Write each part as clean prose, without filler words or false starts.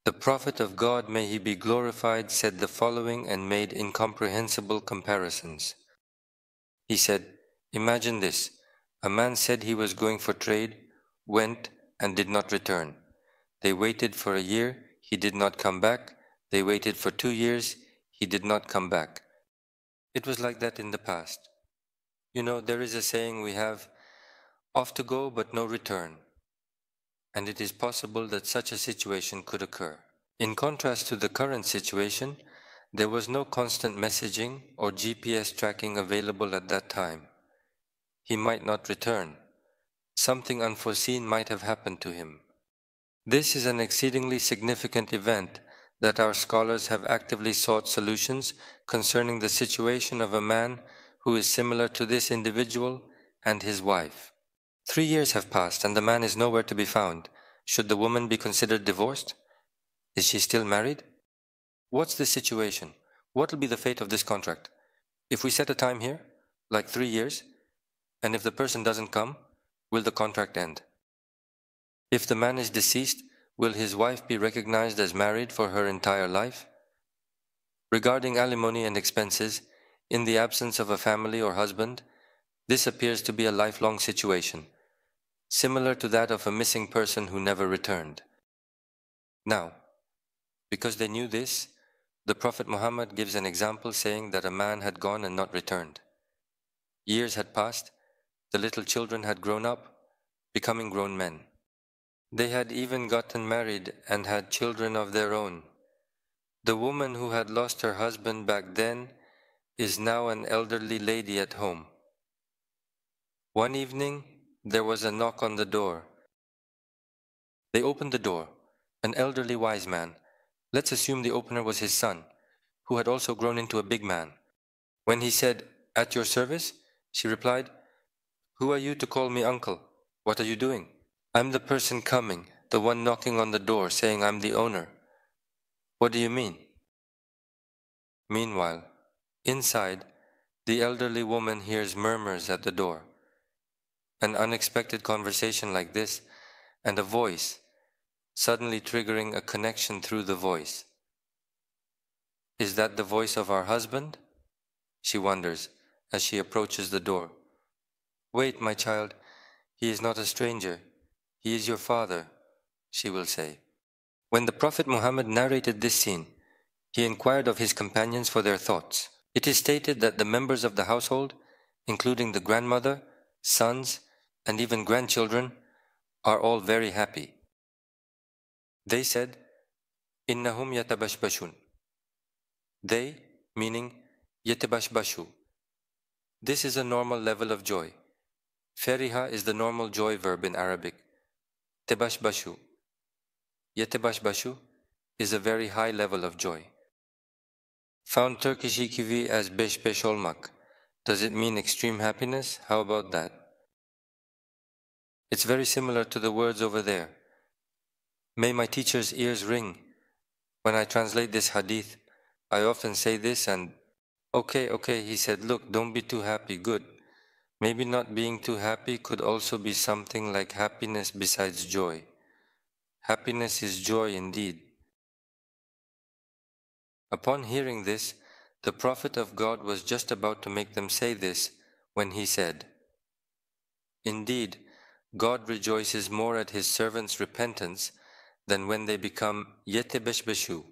The Prophet of God, may he be glorified, said the following and made incomprehensible comparisons. He said, "Imagine this. A man said he was going for trade, went and did not return. They waited for a year, he did not come back. They waited for 2 years, he did not come back." It was like that in the past. You know, there is a saying we have, off to go but no return. And it is possible that such a situation could occur. In contrast to the current situation, there was no constant messaging or GPS tracking available at that time. He might not return. Something unforeseen might have happened to him. This is an exceedingly significant event that our scholars have actively sought solutions concerning the situation of a man who is similar to this individual and his wife. 3 years have passed and the man is nowhere to be found. Should the woman be considered divorced? Is she still married? What's the situation? What will be the fate of this contract? If we set a time here, like 3 years, and if the person doesn't come, will the contract end? If the man is deceased, will his wife be recognized as married for her entire life? Regarding alimony and expenses, in the absence of a family or husband, this appears to be a lifelong situation, similar to that of a missing person who never returned. Now, because they knew this, the Prophet Muhammad gives an example saying that a man had gone and not returned. Years had passed, the little children had grown up, becoming grown men. They had even gotten married and had children of their own. The woman who had lost her husband back then is now an elderly lady at home. One evening, there was a knock on the door. They opened the door, an elderly wise man. Let's assume the opener was his son, who had also grown into a big man. When he said, "At your service," she replied, "Who are you to call me uncle? What are you doing?" "I'm the person coming, the one knocking on the door saying I'm the owner." "What do you mean?" Meanwhile, inside, the elderly woman hears murmurs at the door. An unexpected conversation like this, and a voice, suddenly triggering a connection through the voice. Is that the voice of our husband? She wonders as she approaches the door. "Wait, my child, he is not a stranger. He is your father," she will say. When the Prophet Muhammad narrated this scene, he inquired of his companions for their thoughts. It is stated that the members of the household, including the grandmother, sons, and even grandchildren, are all very happy. They said, "Innahum yatabashbashun." They, meaning yatabashbashu. This is a normal level of joy. Feriha is the normal joy verb in Arabic. Tebashbashu. Yetebashbashu is a very high level of joy. Found Turkish ikivi as beş beş olmak. Does it mean extreme happiness? How about that? It's very similar to the words over there. May my teacher's ears ring. When I translate this hadith, I often say this and, okay, he said, look, don't be too happy, good. Maybe not being too happy could also be something like happiness besides joy. Happiness is joy indeed. Upon hearing this, the Prophet of God was just about to make them say this when he said, "Indeed, God rejoices more at His servants' repentance than when they become yetebeshbeshu,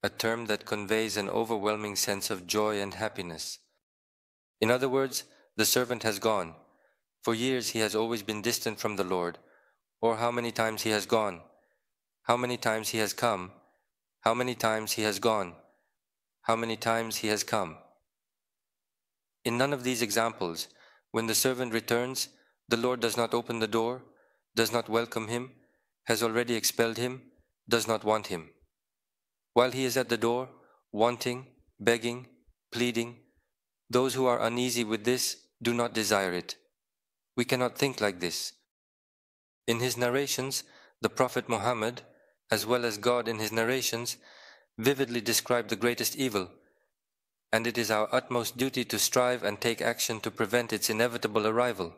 a term that conveys an overwhelming sense of joy and happiness." In other words, the servant has gone. For years he has always been distant from the Lord. Or how many times he has gone? How many times he has come? How many times he has gone? How many times he has come? In none of these examples, when the servant returns, the Lord does not open the door, does not welcome him, has already expelled him, does not want him. While he is at the door, wanting, begging, pleading, those who are uneasy with this do not desire it. We cannot think like this. In his narrations, the Prophet Muhammad, as well as God in his narrations, vividly describe the greatest evil, and it is our utmost duty to strive and take action to prevent its inevitable arrival.